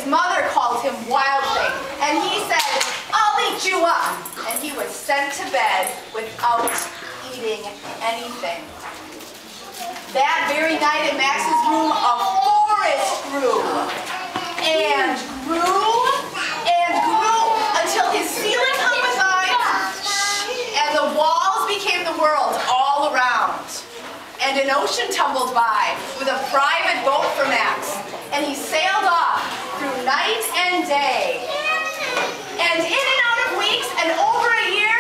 mother called him Wild Thing, and he said, "I'll eat you up." And he was sent to bed without eating anything. That very night in Max's room, a forest grew and grew and grew until his ceiling hung with vines and the walls became the world all around. And an ocean tumbled by with a private boat for Max, and he sailed off through night and day. And in and out of weeks and over a year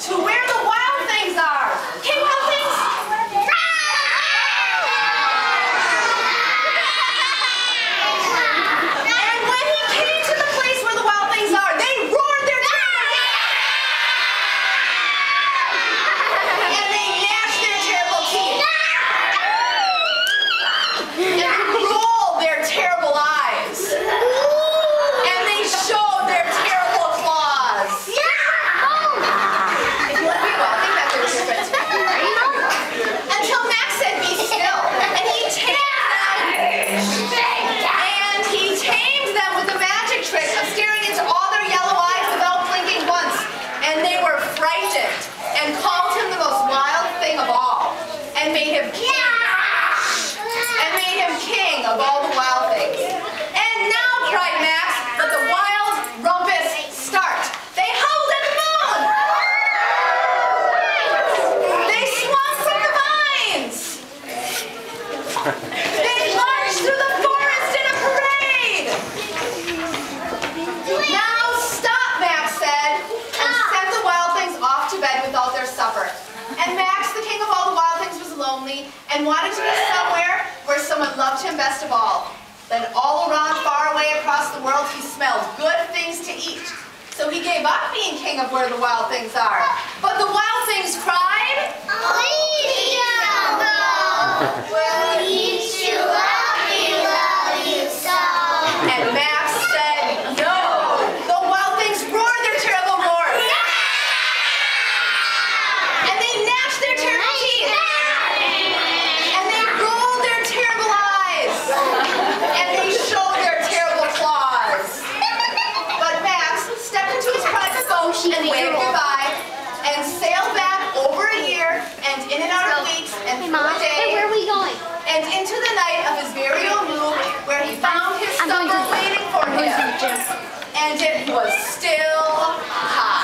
to where the wild things are. Hey, wild things! And when he came to the place where the wild things are, they roared their terrible and they gnashed their terrible teeth. And they rolled their terrible eyes. And they showed their terrible claws. If you let me go, I think that's a difference. Until Max said, "Be still." And he tamed them with the magic trick of staring into all their yellow eyes without blinking once. And they were frightened and called him the most wild thing of all and made him king. And made him king of all the wild things. And now, cried Max, let the wild rumpus start. They howled at the moon. They swung from the vines. They marched through the forest in a parade. Now stop, Max said, and sent the wild things off to bed without their supper. And Max, the king of all the wild things, was lonely and wanted to be somewhere where someone loved him best of all. Then all around, far away across the world, he smelled good things to eat. So he gave up being king of where the wild things are. But the wild things cried, "We'll eat you up, we love you so." And Max said, "No." The wild things roared their terrible roars. And they gnashed their terrible teeth. And they rolled their terrible eyes. And they showed their terrible claws. But Max stepped into his private boat and waved goodbye and sailed back over a year and in and out of weeks and through a day Where are we going? and into the night of his very own room where he found his supper waiting for him. And it was still hot.